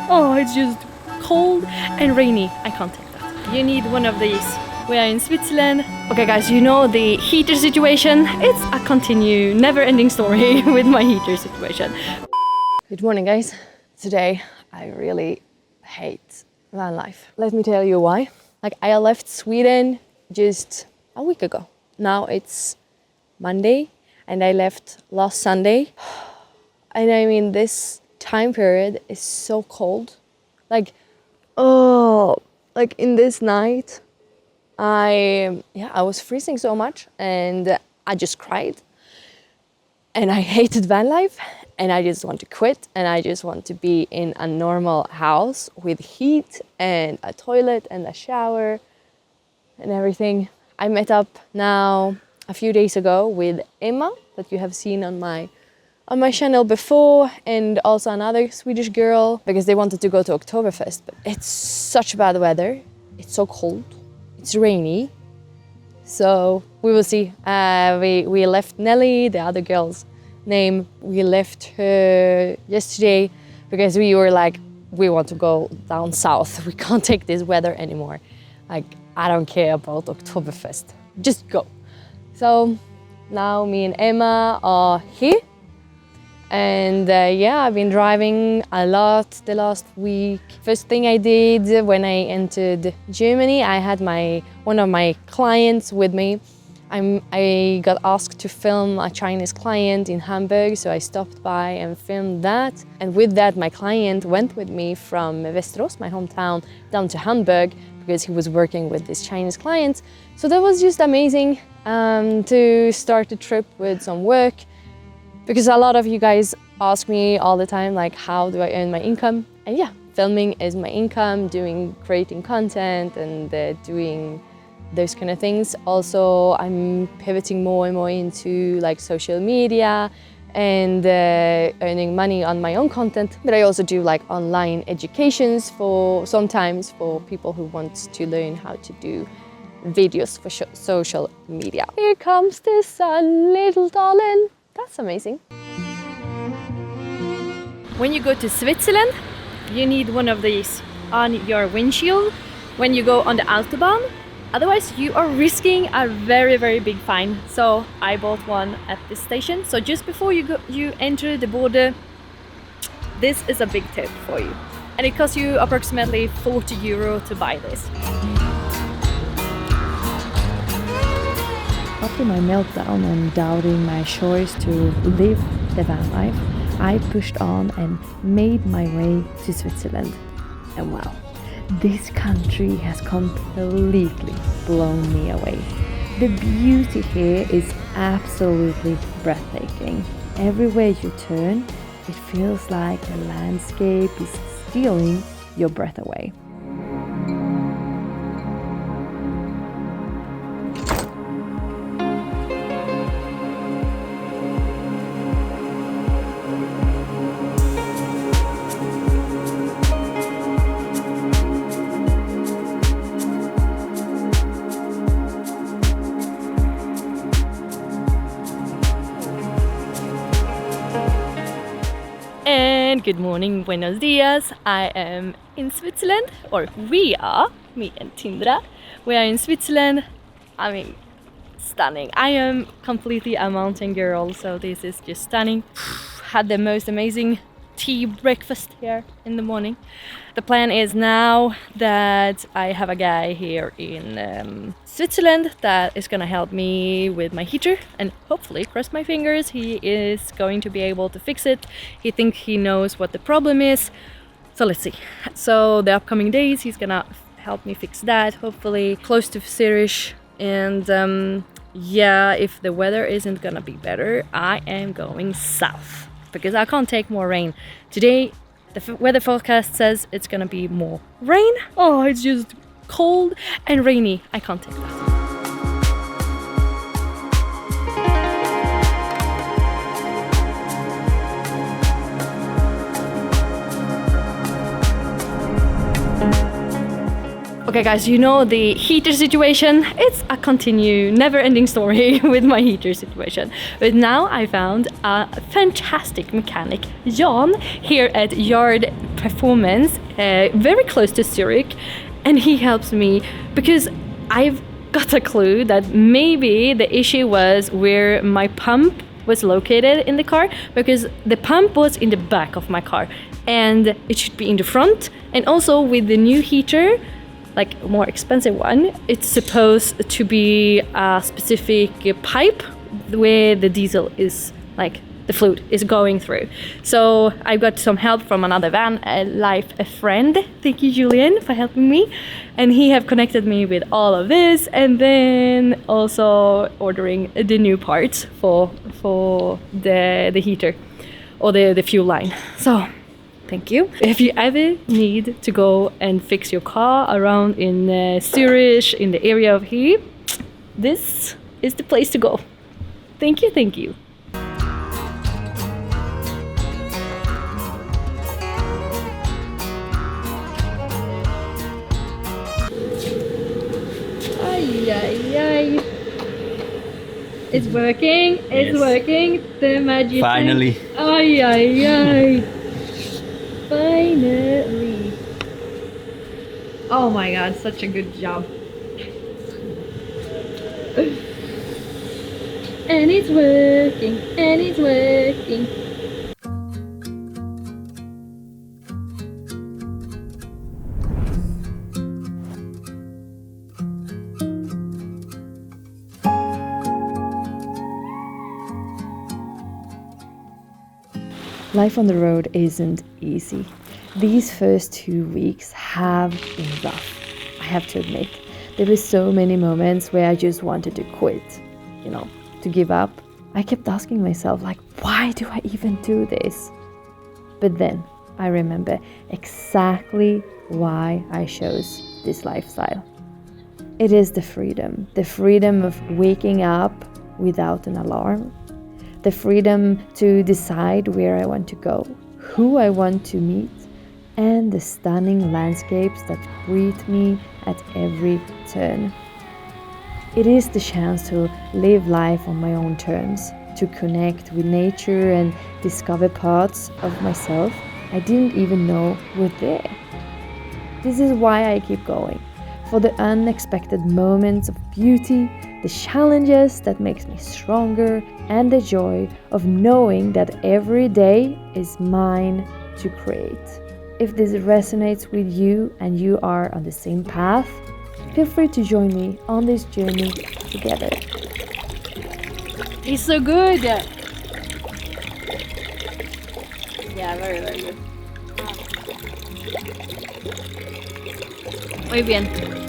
Oh, it's just cold and rainy. I can't take that. You need one of these. We are in Switzerland. Okay guys, you know the heater situation. It's a never-ending story with my heater situation. Good morning guys. Today I really hate van life. Let me tell you why. Like, I left Sweden just a week ago. Now it's Monday and I left last Sunday. And I mean, this time period is so cold. Like, oh, like in this night, I was freezing so much and I just cried. And I hated van life and I just want to quit and I just want to be in a normal house with heat and a toilet and a shower and everything. I met up now a few days ago with Emma that you have seen on my channel before, and also another Swedish girl, because they wanted to go to Oktoberfest, but it's such bad weather. It's so cold. It's rainy. So we will see. We left Nelly, the other girl's name. We left her yesterday because we were like, we want to go down south. We can't take this weather anymore. Like, I don't care about Oktoberfest. Just go. So now me and Emma are here. And I've been driving a lot the last week. First thing I did when I entered Germany, I had one of my clients with me. I got asked to film a Chinese client in Hamburg, so I stopped by and filmed that. And with that, my client went with me from Västerås, my hometown, down to Hamburg because he was working with this Chinese client. So that was just amazing to start the trip with some work. Because a lot of you guys ask me all the time, like, how do I earn my income? And yeah, filming is my income, creating content and doing those kind of things. Also, I'm pivoting more and more into like social media and earning money on my own content. But I also do like online educations sometimes for people who want to learn how to do videos for social media. Here comes the sun, little darling. That's amazing. When you go to Switzerland, you need one of these on your windshield when you go on the Autobahn. Otherwise, you are risking a very, very big fine. So I bought one at this station. So just before you enter the border, this is a big tip for you. And it costs you approximately 40 euro to buy this. After my meltdown and doubting my choice to live the van life, I pushed on and made my way to Switzerland. And wow, this country has completely blown me away. The beauty here is absolutely breathtaking. Everywhere you turn, it feels like the landscape is stealing your breath away. Good morning, buenos dias. I am in Switzerland, or we are, me and Tindra. We are in Switzerland. I mean, stunning. I am completely a mountain girl, so this is just stunning. Had the most amazing tea breakfast here in the morning. The plan is now that I have a guy here in Switzerland that is gonna help me with my heater, and hopefully, cross my fingers, he is going to be able to fix it. He thinks he knows what the problem is, so let's see. So the upcoming days he's gonna help me fix that, hopefully close to Zürich. And if the weather isn't gonna be better, I am going south because I can't take more rain. Today the weather forecast says it's gonna be more rain. Oh, it's just cold and rainy. I can't take that. Okay guys, you know the heater situation. It's a never-ending story with my heater situation. But now I found a fantastic mechanic, Seon, here at Yardperformance.ch. Yardperformance, very close to Zürich, and he helps me because I've got a clue that maybe the issue was where my pump was located in the car, because the pump was in the back of my car and it should be in the front. And also with the new heater, like a more expensive one, it's supposed to be a specific pipe where the diesel is, like the fluid is going through. So I got some help from another VanLife friend. Thank you, Julian, for helping me. And he have connected me with all of this, and then also ordering the new parts for the heater or the fuel line. So thank you. If you ever need to go and fix your car around in Zürich, in the area of here, this is the place to go. Thank you, thank you. Ay, ay, ay. It's working, it's working. The magic. Finally. Ay, ay, ay. Finally. Oh my god, such a good job. And it's working, and it's working. Life on the road isn't easy. These first 2 weeks have been rough, I have to admit. There were so many moments where I just wanted to quit, to give up. I kept asking myself, why do I even do this? But then I remember exactly why I chose this lifestyle. It is the freedom of waking up without an alarm, the freedom to decide where I want to go, who I want to meet, and the stunning landscapes that greet me at every turn. It is the chance to live life on my own terms, to connect with nature and discover parts of myself I didn't even know were there. This is why I keep going, for the unexpected moments of beauty, the challenges that makes me stronger, and the joy of knowing that every day is mine to create. If this resonates with you and you are on the same path, feel free to join me on this journey together. It's so good. Yeah, very, very good. Muy bien.